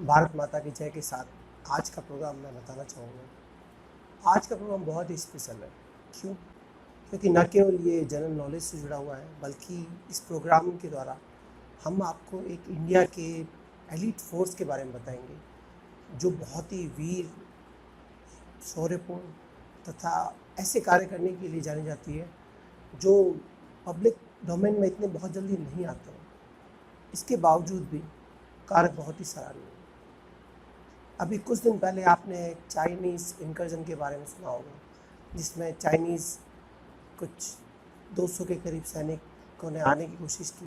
भारत माता की जय के साथ आज का प्रोग्राम मैं बताना चाहूँगा। आज का प्रोग्राम बहुत ही स्पेशल है। क्यों? क्योंकि न केवल ये जनरल नॉलेज से जुड़ा हुआ है, बल्कि इस प्रोग्राम के द्वारा हम आपको एक इंडिया के एलीट फोर्स के बारे में बताएंगे, जो बहुत ही वीर, शौर्यपूर्ण तथा ऐसे कार्य करने के लिए जानी जाती है जो पब्लिक डोमेन में इतने बहुत जल्दी नहीं आते हैं। इसके बावजूद भी कार्य बहुत ही सराहनीय है। अभी कुछ दिन पहले आपने चाइनीज़ इनकर्जन के बारे में सुना होगा, जिसमें चाइनीज़ कुछ 200 के करीब सैनिकों ने आने की कोशिश की।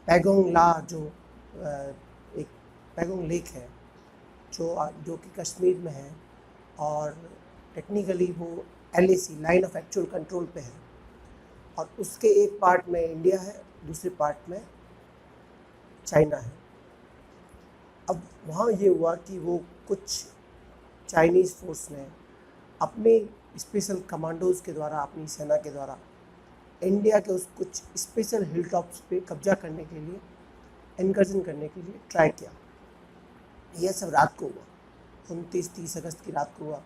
पैगोंग ला जो एक पैगोंग लेक है जो कि कश्मीर में है, और टेक्निकली वो LAC line of actual control पे है, और उसके एक पार्ट में इंडिया है, दूसरे पार्ट में चाइना है। अब वहाँ ये हुआ कि वो कुछ चाइनीज़ फोर्स ने अपने स्पेशल कमांडोज़ के द्वारा, अपनी सेना के द्वारा इंडिया के उस कुछ स्पेशल हिल टॉप्स पे कब्जा करने के लिए, इनकर्जन करने के लिए ट्राई किया। यह सब रात को हुआ, 29-30 अगस्त की रात को हुआ,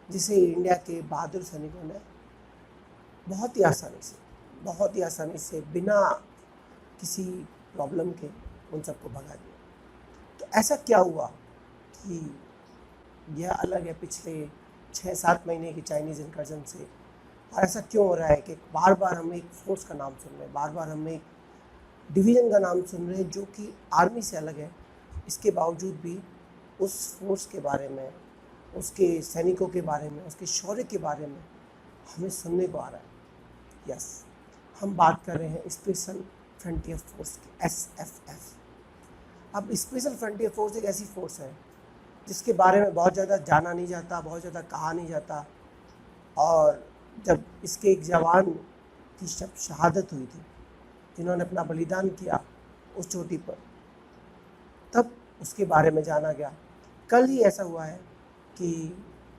जिसे इंडिया के बहादुर सैनिकों ने बहुत ही आसानी से बिना किसी प्रॉब्लम के उन सबको भगा दिया। तो ऐसा क्या हुआ कि यह अलग है पिछले 6-7 महीने की चाइनीज़ इनकर्जन से, और ऐसा क्यों हो रहा है कि बार बार हम एक फोर्स का नाम सुन रहे हैं, बार बार हम एक डिवीज़न का नाम सुन रहे हैं जो कि आर्मी से अलग है। इसके बावजूद भी उस फोर्स के बारे में, उसके सैनिकों के बारे में, उसके शौर्य के बारे में हमें सुनने को आ रहा है। यस, हम बात कर रहे हैं स्पेशल फ्रंटियर फोर्स की, SFF। अब स्पेशल फ्रंटियर फोर्स एक ऐसी फोर्स है जिसके बारे में बहुत ज़्यादा जाना नहीं जाता, बहुत ज़्यादा कहा नहीं जाता, और जब इसके एक जवान की शहादत हुई थी, जिन्होंने अपना बलिदान किया उस चोटी पर, तब उसके बारे में जाना गया। कल ही ऐसा हुआ है कि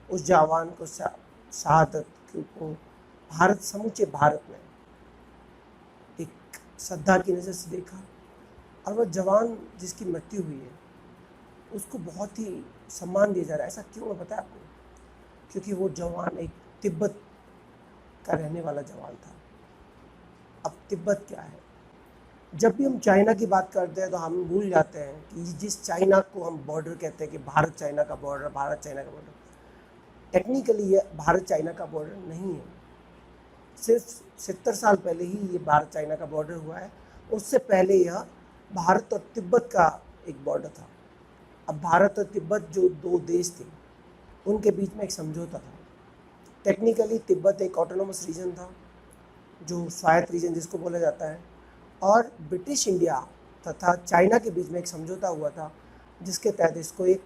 उस जवान को शहादत को समूचे भारत में एक श्रद्धा की नज़र से देखा, और वह जवान जिसकी मृत्यु हुई है उसको बहुत ही सम्मान दिया जा रहा है। ऐसा क्यों है पता है आपको? क्योंकि वो जवान एक तिब्बत का रहने वाला जवान था। अब तिब्बत क्या है? जब भी हम चाइना की बात करते हैं तो हम भूल जाते हैं कि जिस चाइना को हम बॉर्डर कहते हैं कि भारत चाइना का बॉर्डर, टेक्निकली ये भारत चाइना का बॉर्डर नहीं है। सिर्फ 70 साल पहले ही ये भारत चाइना का बॉर्डर हुआ है। उससे पहले यह भारत और तिब्बत का एक बॉर्डर था। अब भारत और तिब्बत जो दो देश थे, उनके बीच में एक समझौता था। टेक्निकली तिब्बत एक ऑटोनोमस रीजन था, जो स्वायत्त रीजन जिसको बोला जाता है, और ब्रिटिश इंडिया तथा चाइना के बीच में एक समझौता हुआ था, जिसके तहत इसको एक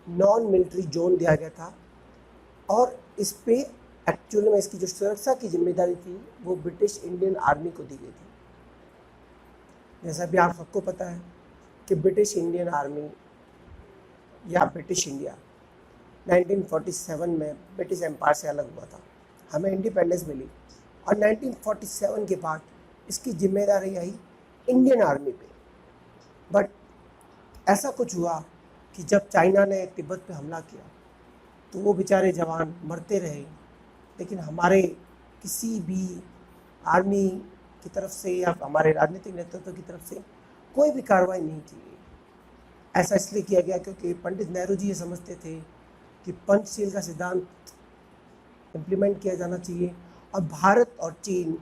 नॉन मिलिट्री जोन दिया गया था, और इस पे एक्चुअली में इसकी जो सुरक्षा की जिम्मेदारी थी वो ब्रिटिश इंडियन आर्मी को दी गई थी। जैसा भी आप सबको पता है कि ब्रिटिश इंडियन आर्मी या ब्रिटिश इंडिया 1947 में ब्रिटिश एम्पायर से अलग हुआ था, हमें इंडिपेंडेंस मिली, और 1947 के बाद इसकी जिम्मेदारी आई इंडियन आर्मी पे। बट ऐसा कुछ हुआ कि जब चाइना ने तिब्बत पे हमला किया तो वो बेचारे जवान मरते रहे, लेकिन हमारे किसी भी आर्मी की तरफ से या हमारे राजनीतिक नेतृत्व की तरफ से कोई भी कार्रवाई नहीं की गई। ऐसा इसलिए किया गया क्योंकि पंडित नेहरू जी ये समझते थे कि पंचशील का सिद्धांत इम्प्लीमेंट किया जाना चाहिए, और भारत और चीन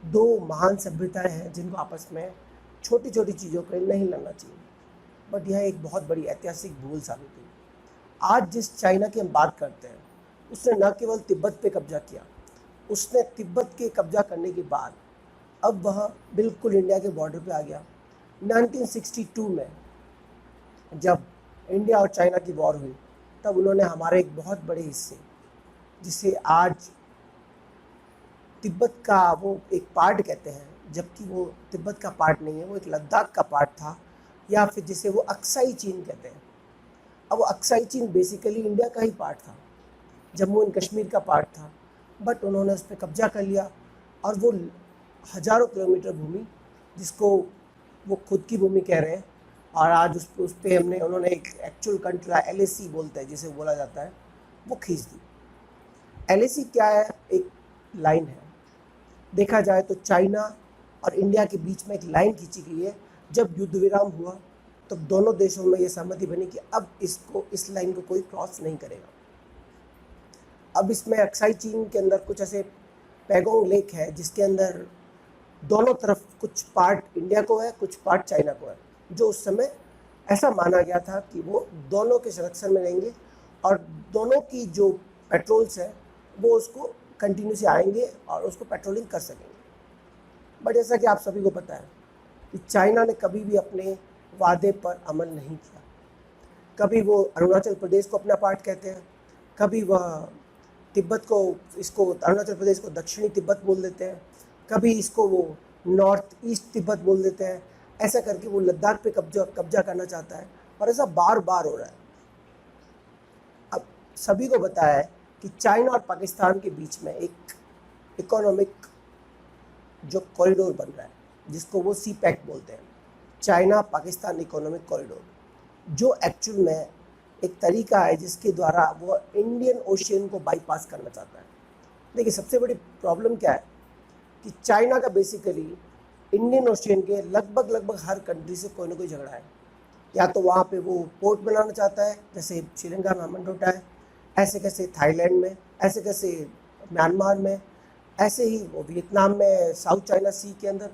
दो महान सभ्यताएं हैं जिनको आपस में छोटी छोटी चीज़ों पर नहीं लड़ना चाहिए। बट यह एक बहुत बड़ी ऐतिहासिक भूल साबित हुई। आज जिस चाइना की हम बात करते हैं, उसने न केवल तिब्बत पे कब्जा किया, उसने तिब्बत के कब्जा करने के बाद अब वह बिल्कुल इंडिया के बॉर्डर पे आ गया। 1962 में जब इंडिया और चाइना की वॉर हुई, तब उन्होंने हमारे एक बहुत बड़े हिस्से, जिसे आज तिब्बत का वो एक पार्ट कहते हैं, जबकि वो तिब्बत का पार्ट नहीं है, वो एक लद्दाख का पार्ट था, या फिर जिसे वो अक्साई चीन कहते हैं। अब वो अक्साई चीन बेसिकली इंडिया का ही पार्ट था, जम्मू एंड कश्मीर का पार्ट था, बट उन्होंने उस पर कब्जा कर लिया, और वो हज़ारों किलोमीटर भूमि, जिसको वो खुद की भूमि कह रहे हैं, और आज उस पर हमने उन्होंने एक एक्चुअल कंट्री LAC बोलते हैं जिसे बोला जाता है, वो खींच दी। LAC क्या है? एक लाइन है। देखा जाए तो चाइना और इंडिया के बीच में एक लाइन खींची गई है। जब युद्ध विराम हुआ तब तो दोनों देशों में ये सहमति बनी कि अब इस लाइन को कोई क्रॉस नहीं करेगा। अब इसमें अक्साई चीन के अंदर कुछ ऐसे पैगोंग लेक है जिसके अंदर दोनों तरफ कुछ पार्ट इंडिया को है, कुछ पार्ट चाइना को है, जो उस समय ऐसा माना गया था कि वो दोनों के संरक्षण में रहेंगे और दोनों की जो पेट्रोल्स है वो उसको कंटिन्यू से आएंगे और उसको पेट्रोलिंग कर सकेंगे। बट जैसा कि आप सभी को पता है कि चाइना ने कभी भी अपने वादे पर अमल नहीं किया। कभी वो अरुणाचल प्रदेश को अपना पार्ट कहते हैं, कभी वह तिब्बत को, इसको अरुणाचल प्रदेश को दक्षिणी तिब्बत बोल देते हैं, कभी इसको वो नॉर्थ ईस्ट तिब्बत बोल देते हैं। ऐसा करके वो लद्दाख पे कब्जा करना चाहता है और ऐसा बार बार हो रहा है। अब सभी को बताया है कि चाइना और पाकिस्तान के बीच में एक इकोनॉमिक जो कॉरिडोर बन रहा है जिसको वो CPEC बोलते हैं, चाइना पाकिस्तान इकोनॉमिक कॉरिडोर, जो एक्चुअल में एक तरीका है जिसके द्वारा वो इंडियन ओशियन को बाईपास करना चाहता है। देखिए सबसे बड़ी प्रॉब्लम क्या है कि चाइना का बेसिकली इंडियन ओशियन के लगभग हर कंट्री से कोई ना कोई झगड़ा है। या तो वहाँ पे वो पोर्ट बनाना चाहता है, जैसे श्रीलंका में हम्बनटोटा है, ऐसे कैसे थाईलैंड में, ऐसे कैसे म्यांमार में, ऐसे ही वो वियतनाम में साउथ चाइना सी के अंदर,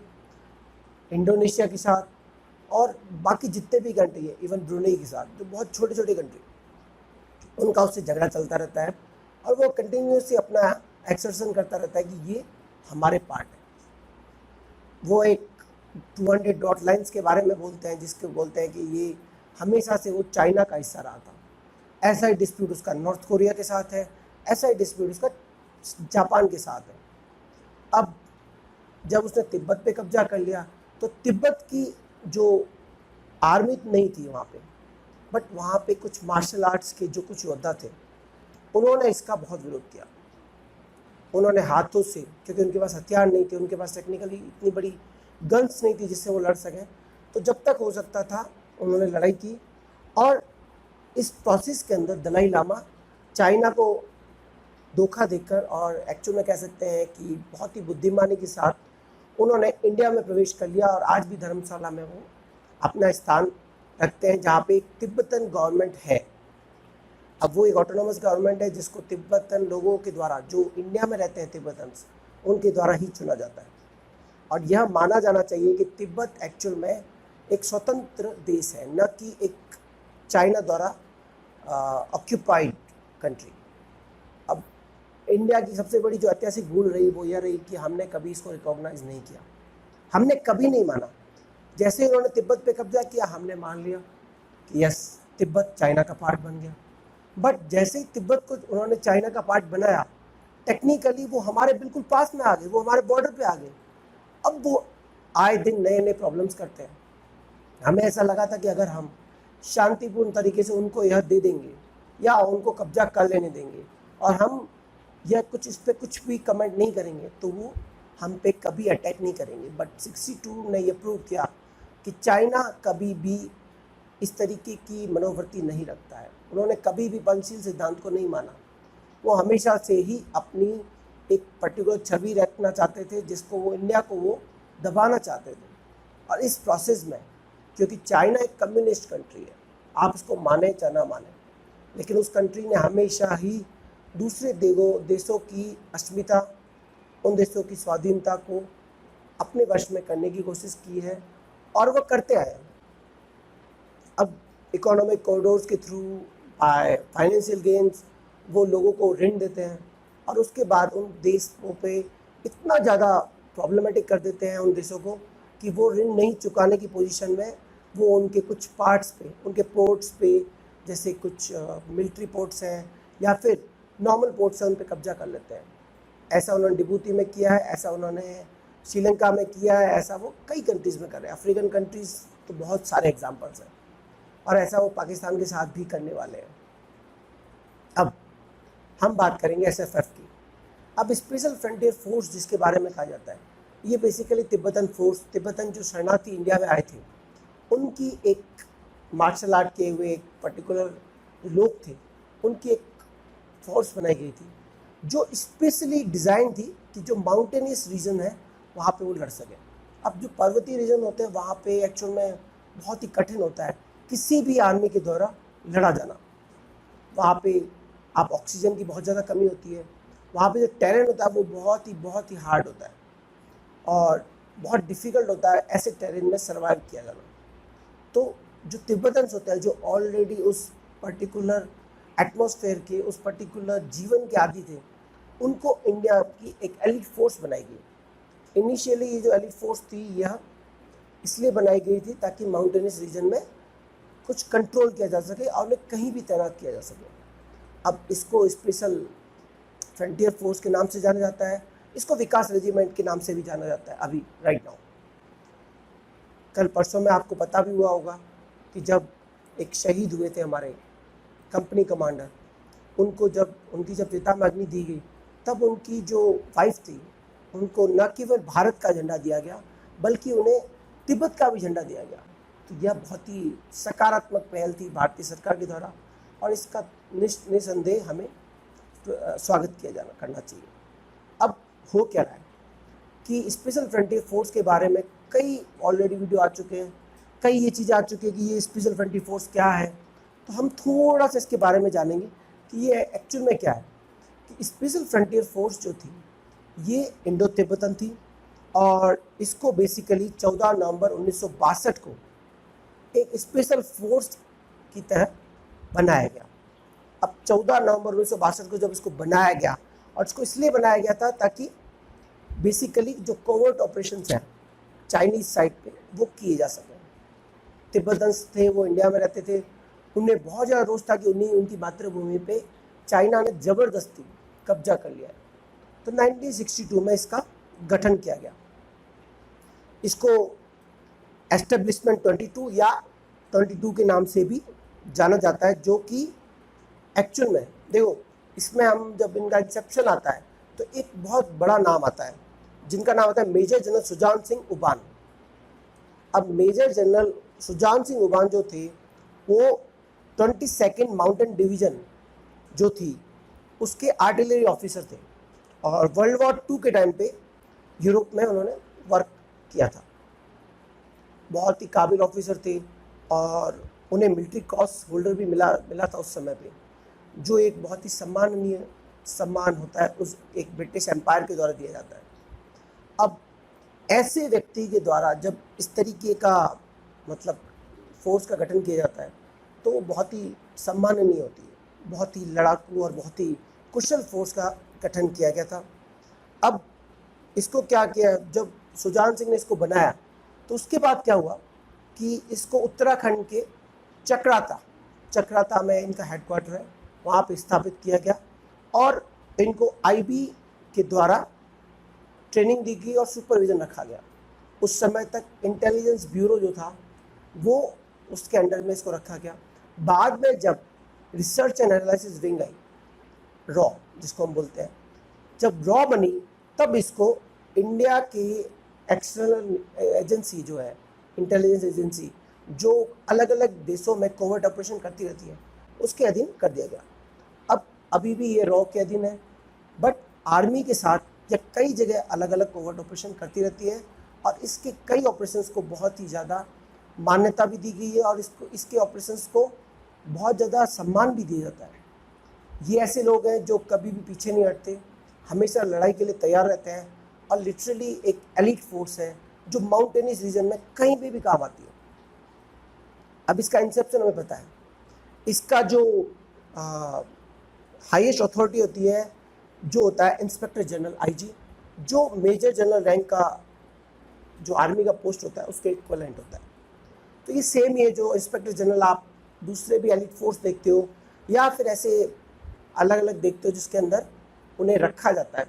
इंडोनेशिया के साथ और बाकी जितने भी कंट्री है, इवन ब्रुनेई के साथ, जो बहुत छोटे छोटे कंट्री, उनका उससे झगड़ा चलता रहता है और वो कंटिन्यूसली अपना एक्सर्शन करता रहता है कि ये हमारे पार्ट है। वो एक 200 डॉट लाइन्स के बारे में बोलते हैं जिसके बोलते हैं कि ये हमेशा से वो चाइना का हिस्सा रहा था। ऐसा ही डिस्प्यूट उसका नॉर्थ कोरिया के साथ है, ऐसा ही डिस्प्यूट उसका जापान के साथ है। अब जब उसने तिब्बत पे कब्जा कर लिया तो तिब्बत की जो आर्मी नहीं थी वहाँ पे, बट वहाँ पे कुछ मार्शल आर्ट्स के जो कुछ योद्धा थे, उन्होंने इसका बहुत विरोध किया। उन्होंने हाथों से, क्योंकि उनके पास हथियार नहीं थे, उनके पास टेक्निकली इतनी बड़ी गन्स नहीं थी जिससे वो लड़ सकें, तो जब तक हो सकता था उन्होंने लड़ाई की। और इस प्रोसेस के अंदर दलाई लामा चाइना को धोखा देकर और एक्चुअल में कह सकते हैं कि बहुत ही बुद्धिमानी के साथ उन्होंने इंडिया में प्रवेश कर लिया और आज भी धर्मशाला में वो अपना स्थान रखते हैं जहाँ पे एक तिब्बतन गवर्नमेंट है। अब वो एक ऑटोनोमस गवर्नमेंट है जिसको तिब्बतन लोगों के द्वारा, जो इंडिया में रहते हैं तिब्बतन्स, उनके द्वारा ही चुना जाता है। और यह माना जाना चाहिए कि तिब्बत एक्चुअल में एक स्वतंत्र देश है, न कि एक चाइना द्वारा ऑक्यूपाइड कंट्री। अब इंडिया की सबसे बड़ी जो ऐतिहासिक भूल रही वो यह रही कि हमने कभी इसको रिकॉग्नाइज नहीं किया, हमने कभी नहीं माना। जैसे ही उन्होंने तिब्बत पे कब्जा किया हमने मान लिया कि यस, तिब्बत चाइना का पार्ट बन गया। बट जैसे ही तिब्बत को उन्होंने चाइना का पार्ट बनाया, टेक्निकली वो हमारे बिल्कुल पास में आ गए, वो हमारे बॉर्डर पे आ गए। अब वो आए दिन नए नए प्रॉब्लम्स करते हैं। हमें ऐसा लगा था कि अगर हम शांतिपूर्ण तरीके से उनको यह दे देंगे या उनको कब्जा कर लेने देंगे और हम यह इस पर कुछ भी कमेंट नहीं करेंगे तो वो हम पे कभी अटैक नहीं करेंगे। बट 62 ने यह प्रूव किया कि चाइना कभी भी इस तरीके की मनोवृत्ति नहीं रखता है। उन्होंने कभी भी पंचशील सिद्धांत को नहीं माना। वो हमेशा से ही अपनी एक पर्टिकुलर छवि रखना चाहते थे जिसको वो इंडिया को वो दबाना चाहते थे। और इस प्रोसेस में, क्योंकि चाइना एक कम्युनिस्ट कंट्री है, आप इसको माने या ना माने, लेकिन उस कंट्री ने हमेशा ही दूसरे देशों की अस्मिता, उन देशों की स्वाधीनता को अपने वश में करने की कोशिश की है और वो करते आए। अब इकोनॉमिक कॉरिडोर्स के थ्रू, फाइनेंशियल गेन्स, वो लोगों को ऋण देते हैं और उसके बाद उन देशों पे इतना ज़्यादा प्रॉब्लमेटिक कर देते हैं उन देशों को कि वो ऋण नहीं चुकाने की पोजीशन में वो उनके कुछ पार्ट्स पे, उनके पोर्ट्स पे, जैसे कुछ मिलिट्री पोर्ट्स हैं या फिर नॉर्मल पोर्ट्स हैं, उन पे कब्जा कर लेते हैं। ऐसा उन्होंने डिबूती में किया है, ऐसा उन्होंने श्रीलंका में किया है, ऐसा वो कई कंट्रीज़ में कर रहे हैं। अफ्रीकन कंट्रीज़ तो बहुत सारे एग्जाम्पल्स हैं और ऐसा वो पाकिस्तान के साथ भी करने वाले हैं। अब हम बात करेंगे SFF की। अब स्पेशल फ्रंटियर फोर्स जिसके बारे में कहा जाता है, ये बेसिकली तिब्बतन फोर्स, तिब्बतन जो शरणार्थी इंडिया में आए थे, उनकी एक मार्शल आर्ट किए हुए एक पर्टिकुलर लोग थे, उनकी एक फोर्स बनाई गई थी जो स्पेशली डिज़ाइन थी कि जो माउंटेनियस रीजन है वहाँ पे वो लड़ सके। अब जो पर्वतीय रीजन होते हैं वहाँ पे एक्चुअल में बहुत ही कठिन होता है किसी भी आर्मी के द्वारा लड़ा जाना। वहाँ पे आप ऑक्सीजन की बहुत ज़्यादा कमी होती है, वहाँ पे जो टेरेन होता है वो बहुत ही हार्ड होता है और बहुत डिफ़िकल्ट होता है ऐसे टेरेन में सर्वाइव किया जाना। तो जो तिब्बतन्स होते हैं जो ऑलरेडी उस पर्टिकुलर एटमॉस्फेयर के, उस पर्टिकुलर जीवन के आदी थे, उनको इंडिया की एक एलिट फोर्स बनाई गई। इनिशियली ये जो एलिट फोर्स थी यह इसलिए बनाई गई थी ताकि माउंटेनियस रीजन में कुछ कंट्रोल किया जा सके और उन्हें कहीं भी तैनात किया जा सके। अब इसको स्पेशल फ्रंटियर फोर्स के नाम से जाना जाता है, इसको विकास रेजिमेंट के नाम से भी जाना जाता है अभी राइट नाउ। कल परसों में आपको पता भी हुआ होगा कि जब एक शहीद हुए थे हमारे कंपनी कमांडर, उनको जब उनकी चिता में अग्नि दी गई तब उनकी जो वाइफ थी उनको न केवल भारत का झंडा दिया गया बल्कि उन्हें तिब्बत का भी झंडा दिया गया। तो यह बहुत ही सकारात्मक पहल थी भारतीय सरकार के द्वारा और इसका निसंदेह हमें स्वागत किया जाना करना चाहिए। अब हो क्या रहा है कि स्पेशल फ्रंटियर फोर्स के बारे में कई ऑलरेडी वीडियो आ चुके हैं, कई ये चीज़ें आ चुकी है कि ये स्पेशल फ्रंटियर फोर्स क्या है। तो हम थोड़ा सा इसके बारे में जानेंगे कि ये एक्चुअल में क्या है। कि स्पेशल फ्रंटियर फोर्स जो थी ये इंडो तिब्बतन थी और इसको बेसिकली 14 नवंबर 1962 को एक स्पेशल फोर्स की तरह बनाया गया। अब 14 नवंबर 1962 को जब इसको बनाया गया, और इसको इसलिए बनाया गया था ताकि बेसिकली जो कोवर्ट ऑपरेशंस हैं चाइनीज साइड पे वो किए जा सकें। तिब्बतन्स थे वो इंडिया में रहते थे, उन्हें बहुत ज़्यादा रोष था कि उनकी मातृभूमि पे चाइना ने ज़बरदस्ती कब्जा कर लिया है। तो 1962 में इसका गठन किया गया। इसको एस्टेब्लिशमेंट 22 या 22 के नाम से भी जाना जाता है, जो कि एक्चुअल में देखो इसमें हम जब इनका इंसेप्शन आता है तो एक बहुत बड़ा नाम आता है जिनका नाम आता है मेजर जनरल सुजान सिंह उबान। अब मेजर जनरल सुजान सिंह उबान जो थे वो 22nd माउंटेन डिवीज़न जो थी उसके आर्टिलरी ऑफिसर थे और वर्ल्ड वॉर 2 के टाइम पे यूरोप में उन्होंने वर्क किया था। बहुत ही काबिल ऑफिसर थे और उन्हें मिलिट्री क्रॉस होल्डर भी मिला था उस समय पे, जो एक बहुत ही सम्माननीय सम्मान होता है उस एक ब्रिटिश एम्पायर के द्वारा दिया जाता है। अब ऐसे व्यक्ति के द्वारा जब इस तरीके का मतलब फोर्स का गठन किया जाता है तो वो बहुत ही सम्माननीय होती है। बहुत ही लड़ाकू और बहुत ही कुशल फोर्स का गठन किया गया था। अब इसको क्या किया, जब सुजान सिंह ने इसको बनाया तो उसके बाद क्या हुआ कि इसको उत्तराखंड के चक्राता में इनका हेडक्वार्टर है, वहाँ पे स्थापित किया गया और इनको आईबी के द्वारा ट्रेनिंग दी गई और सुपरविज़न रखा गया। उस समय तक इंटेलिजेंस ब्यूरो जो था वो उसके अंडर में इसको रखा गया। बाद में जब research and analysis wing I, raw जिसको हम बोलते हैं, जब रॉ बनी तब इसको इंडिया की एक्सटर्नल एजेंसी जो है इंटेलिजेंस एजेंसी जो अलग अलग देशों में कोवर्ट ऑपरेशन करती रहती है उसके अधीन कर दिया गया। अब अभी भी ये रॉ के अधीन है, बट आर्मी के साथ ये कई जगह अलग अलग कोवर्ट ऑपरेशन करती रहती है और इसके कई ऑपरेशंस को बहुत ही ज़्यादा मान्यता भी दी गई है और इसके ऑपरेशंस को बहुत ज़्यादा सम्मान भी दिया जाता है। ये ऐसे लोग हैं जो कभी भी पीछे नहीं हटते, हमेशा लड़ाई के लिए तैयार रहते हैं और लिटरली एक एलिट फोर्स है जो माउंटेनियस रीजन में कहीं भी काम आती है। अब इसका इंसेप्शन हमें पता है। इसका जो हाईएस्ट अथॉरिटी होती है जो होता है इंस्पेक्टर जनरल आईजी, जो मेजर जनरल रैंक का जो आर्मी का पोस्ट होता है उसके इक्वलेंट होता है। तो ये सेम ही है जो इंस्पेक्टर जनरल आप दूसरे भी एलिट फोर्स देखते हो या फिर ऐसे अलग अलग देखते हो जिसके अंदर उन्हें रखा जाता है,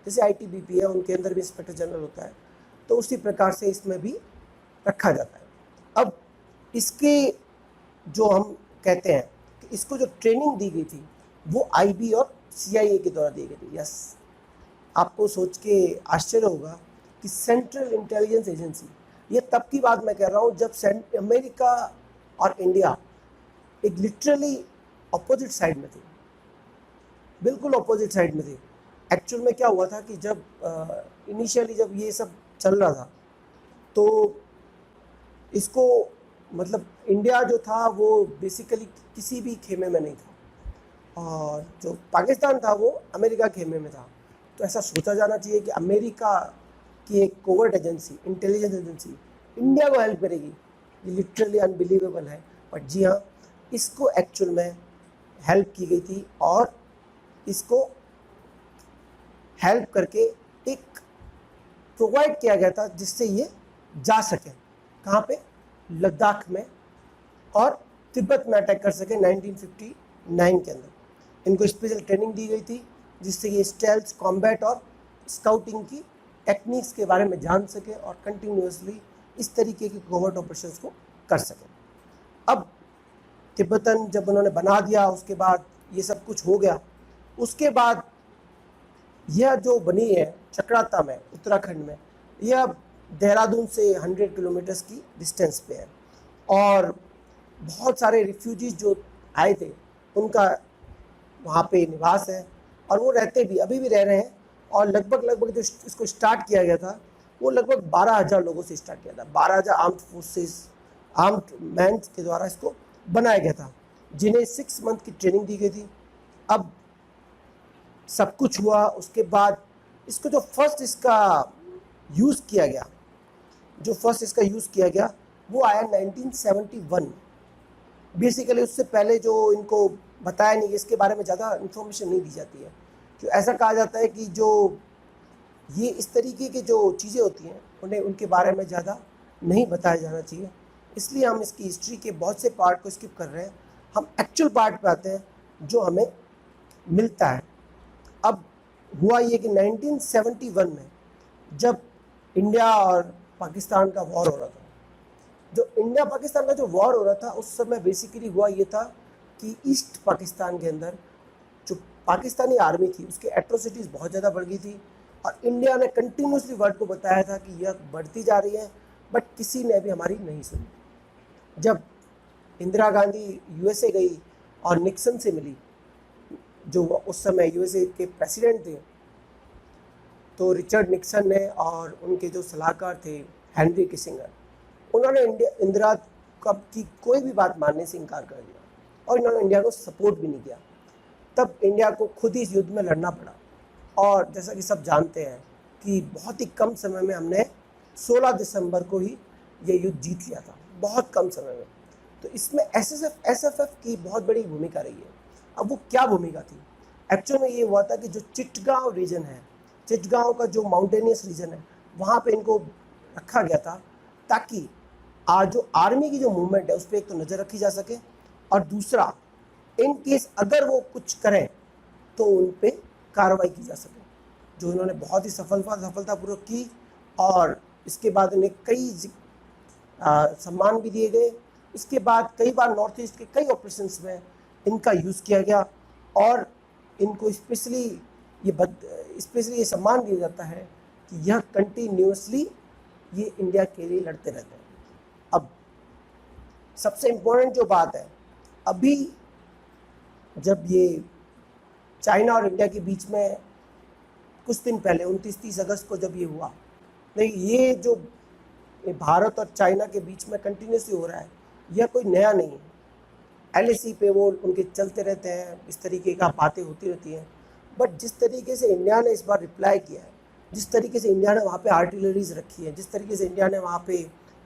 जैसे आईटीबीपी है उनके अंदर भी इंस्पेक्टर जनरल होता है, तो उसी प्रकार से इसमें भी रखा जाता है। अब इसके जो हम कहते हैं कि इसको जो ट्रेनिंग दी गई थी वो आईबी और सीआईए के द्वारा दी गई थी। यस, आपको सोच के आश्चर्य होगा कि सेंट्रल इंटेलिजेंस एजेंसी, ये तब की बात मैं कह रहा हूँ जब अमेरिका और इंडिया एक लिटरली अपोजिट साइड में थे, बिल्कुल अपोजिट साइड में थे। एक्चुअल में क्या हुआ था कि जब इनिशियली जब ये सब चल रहा था तो इसको मतलब इंडिया जो था वो बेसिकली किसी भी खेमे में नहीं था और जो पाकिस्तान था वो अमेरिका खेमे में था। तो ऐसा सोचा जाना चाहिए कि अमेरिका की एक covert agency, intelligence agency India को हेल्प करेगी, ये लिटरली अनबिलीवेबल है। बट जी हाँ, इसको एक्चुअल में हेल्प की गई थी और इसको हेल्प करके एक प्रोवाइड किया गया था जिससे ये जा सके कहाँ पे, लद्दाख में, और तिब्बत में अटैक कर सके 1959 के अंदर। इनको स्पेशल ट्रेनिंग दी गई थी जिससे ये स्टेल्थ, कॉम्बैट और स्काउटिंग की टेक्निक्स के बारे में जान सके और कंटिन्यूसली इस तरीके के कोवर्ट ऑपरेशंस को कर सके। अब तिब्बतन जब उन्होंने बना दिया उसके बाद ये सब कुछ हो गया, उसके बाद यह जो बनी है चक्राता में उत्तराखंड में, यह देहरादून से 100 किलोमीटर्स की डिस्टेंस पे है और बहुत सारे रिफ्यूजीज जो आए थे उनका वहाँ पे निवास है और वो रहते भी, अभी भी रह रहे हैं। और लगभग जो इसको स्टार्ट किया गया था वो लगभग 12,000 लोगों से स्टार्ट किया था। 12,000 आर्म्ड फोर्सेस, आर्म्ड मैन के द्वारा इसको बनाया गया था, जिन्हें 6 मंथ की ट्रेनिंग दी गई थी। अब सब कुछ हुआ, उसके बाद इसको जो फर्स्ट इसका यूज़ किया गया वो आया 1971। बेसिकली उससे पहले जो इनको बताया नहीं, इसके बारे में ज़्यादा इन्फॉर्मेशन नहीं दी जाती है, क्यों ऐसा कहा जाता है कि जो ये इस तरीके की जो चीज़ें होती हैं उन्हें उनके बारे में ज़्यादा नहीं बताया जाना चाहिए, इसलिए हम इसकी हिस्ट्री के बहुत से पार्ट को स्किप कर रहे हैं। हम एक्चुअल पार्ट पे आते हैं जो हमें मिलता है। अब हुआ ये कि 1971 में जब इंडिया और पाकिस्तान का वॉर हो रहा था, जो इंडिया पाकिस्तान का जो वॉर हो रहा था उस समय बेसिकली हुआ ये था कि ईस्ट पाकिस्तान के अंदर जो पाकिस्तानी आर्मी थी उसकी एट्रोसिटीज़ बहुत ज़्यादा बढ़ गई थी और इंडिया ने कंटिन्यूसली वर्ल्ड को बताया था कि यह बढ़ती जा रही है, बट किसी ने भी हमारी नहीं सुनी। जब इंदिरा गांधी यूएसए गई और निक्सन से मिली, जो उस समय यूएसए के प्रेसिडेंट थे, तो रिचर्ड निक्सन ने और उनके जो सलाहकार थे हेनरी किसिंगर, उन्होंने इंदिरा की कोई भी बात मानने से इनकार कर दिया और इन्होंने इंडिया को सपोर्ट भी नहीं किया। तब इंडिया को खुद ही इस युद्ध में लड़ना पड़ा और जैसा कि सब जानते हैं कि बहुत ही कम समय में हमने 16 दिसंबर को ही ये युद्ध जीत लिया था, बहुत कम समय में। तो इसमें एसएफएफ की बहुत बड़ी भूमिका रही है। अब वो क्या भूमिका थी? एक्चुअल में ये हुआ था कि जो चिटगांव रीजन है, चिटगांव का जो माउंटेनियस रीजन है, वहाँ पे इनको रखा गया था ताकि आज जो आर्मी की जो मूवमेंट है उस पर एक तो नज़र रखी जा सके और दूसरा इन केस अगर वो कुछ करें तो उन पे कार्रवाई की जा सके, जो इन्होंने बहुत ही सफलतापूर्वक की। और इसके बाद इन्हें कई सम्मान भी दिए गए। इसके बाद कई बार नॉर्थ ईस्ट के कई ऑपरेशंस में इनका यूज़ किया गया और इनको स्पेशली ये सम्मान दिया जाता है कि यह कंटिन्यूसली ये इंडिया के लिए लड़ते रहते हैं। अब सबसे इम्पोर्टेंट जो बात है, अभी जब ये चाइना और इंडिया के बीच में कुछ दिन पहले 29-30 अगस्त को जब ये हुआ, नहीं, ये जो भारत और चाइना के बीच में कंटिन्यूसली हो रहा है, यह कोई नया नहीं है। एलएसी पे वो उनके चलते रहते हैं, इस तरीके का बातें होती रहती हैं। बट जिस तरीके से इंडिया ने इस बार रिप्लाई किया है, जिस तरीके से इंडिया ने वहाँ पे आर्टिलरीज रखी है, जिस तरीके से इंडिया ने वहाँ पे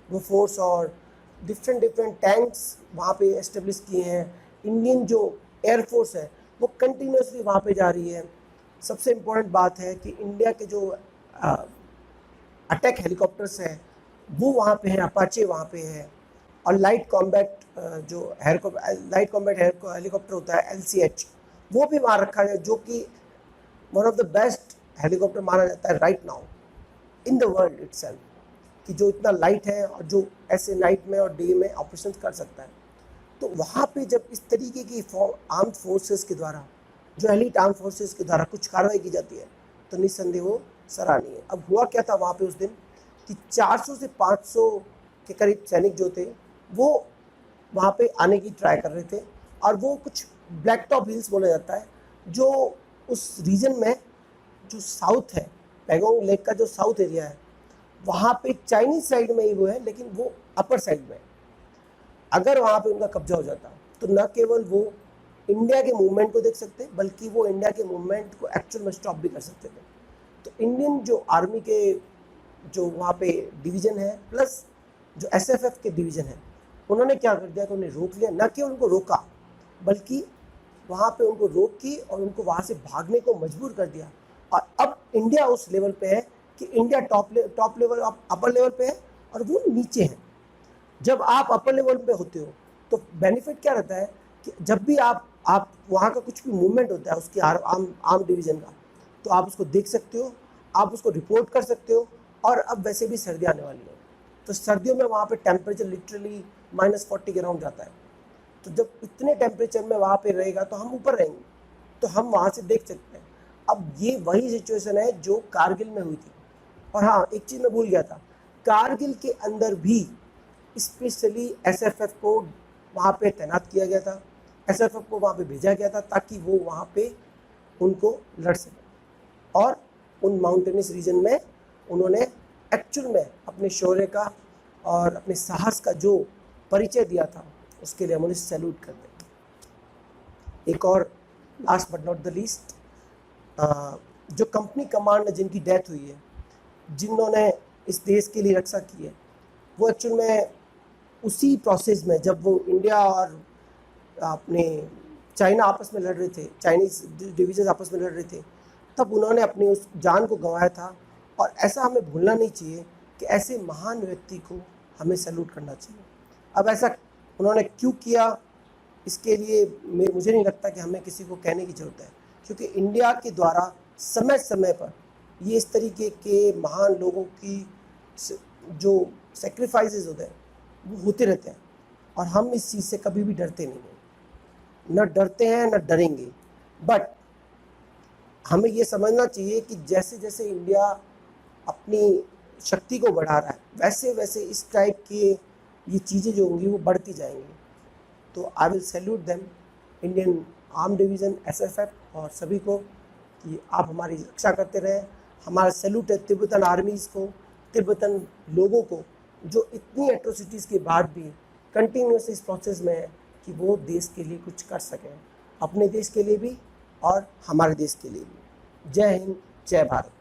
वो फोर्स और डिफरेंट टैंक्स वहाँ पे एस्टेब्लिश किए हैं, इंडियन जो एयरफोर्स है वो कंटिन्यूसली वहाँ पे जा रही है। सबसे इम्पोर्टेंट बात है कि इंडिया के जो अटैक हेलीकॉप्टर्स हैं वो वहाँ पे हैं, अपाचे वहाँ पे है, और लाइट कॉम्बैट हेलीकॉप्टर होता है LCH, वो भी वहाँ रखा है, जो कि one of the best helicopter माना जाता है right now in the world itself, कि जो इतना लाइट है और जो ऐसे नाइट में और डे में ऑपरेशन कर सकता है। तो वहाँ पे जब इस तरीके की आर्म्ड फोर्सेस के द्वारा, जो एलीट आर्म फोर्सेस के द्वारा कुछ कार्रवाई की जाती है तो निस्संदेह वो सराहनीय है। अब हुआ क्या था वहाँ पे उस दिन कि 400 से 500 के करीब सैनिक जो थे वो वहाँ पे आने की ट्राई कर रहे थे। और वो कुछ ब्लैक टॉप हिल्स बोला जाता है, जो उस रीजन में जो साउथ है, पैगोंग लेक का जो साउथ एरिया है, वहाँ पे चाइनीज साइड में ही वो है, लेकिन वो अपर साइड में है। अगर वहाँ पे उनका कब्जा हो जाता तो न केवल वो इंडिया के मूवमेंट को देख सकते, बल्कि वो इंडिया के मूवमेंट को एक्चुअल में स्टॉप भी कर सकते थे। तो इंडियन जो आर्मी के जो वहाँ पे डिवीज़न है, प्लस जो एसएफएफ के डिवीज़न है, उन्होंने क्या कर दिया कि उन्हें रोक लिया। न केवल उनको रोका, बल्कि वहाँ पे उनको रोक की और उनको वहाँ से भागने को मजबूर कर दिया। और अब इंडिया उस लेवल पे है कि India top level, upper level पे है और वो नीचे है। जब आप अपर लेवल पे होते हो तो बेनिफिट क्या रहता है कि जब भी आप वहाँ का कुछ भी मूवमेंट होता है उसकी आर्म डिवीज़न का, तो आप उसको देख सकते हो, आप उसको रिपोर्ट कर सकते हो। और अब वैसे भी सर्दी आने वाली है, तो सर्दियों में वहाँ पे टेम्परेचर लिटरली -40 के अराउंड जाता है। तो जब इतने टेम्परेचर में वहाँ पे रहेगा तो हम ऊपर रहेंगे, तो हम वहाँ से देख सकते हैं। अब ये वही सिचुएशन है जो कारगिल में हुई थी। और हाँ, एक चीज़ मैं भूल गया था, कारगिल के अंदर भी स्पेशली एसएफएफ को वहाँ पे तैनात किया गया था, एसएफएफ को वहाँ पे भेजा गया था ताकि वो वहाँ पे उनको लड़ सकें। और उन माउंटेनियस रीजन में उन्होंने एक्चुअल में अपने शौर्य का और अपने साहस का जो परिचय दिया था, उसके लिए हम उन्हें सैल्यूट करते हैं। एक और last but not the least, जो कंपनी कमांडर जिनकी डेथ हुई है, जिन्होंने इस देश के लिए रक्षा की है, वो एक्चुअल में उसी प्रोसेस में जब वो इंडिया और अपने चाइना आपस में लड़ रहे थे, चाइनीज़ डिवीजन आपस में लड़ रहे थे, तब उन्होंने अपनी उस जान को गंवाया था। और ऐसा हमें भूलना नहीं चाहिए कि ऐसे महान व्यक्ति को हमें सैल्यूट करना चाहिए। अब ऐसा उन्होंने क्यों किया, इसके लिए मुझे नहीं लगता कि हमें किसी को कहने की ज़रूरत है, क्योंकि इंडिया के द्वारा समय समय पर ये इस तरीके के महान लोगों की जो सेक्रीफाइसेस होते हैं वो होते रहते हैं। और हम इस चीज़ से कभी भी डरते नहीं हैं, न डरते हैं न डरेंगे। बट हमें ये समझना चाहिए कि जैसे जैसे इंडिया अपनी शक्ति को बढ़ा रहा है, वैसे वैसे इस टाइप के ये चीज़ें जो होंगी वो बढ़ती जाएंगी। तो I will salute them, Indian arm division, SFF और सभी को, कि आप हमारी रक्षा करते रहें। हमारा सैल्यूट है तिब्बतन आर्मीज़ को, तिब्बतन लोगों को, जो इतनी एट्रोसिटीज़ के बाद भी कंटिन्यूस इस प्रोसेस में है कि वो देश के लिए कुछ कर सकें, अपने देश के लिए भी और हमारे देश के लिए भी। जय हिंद, जय भारत।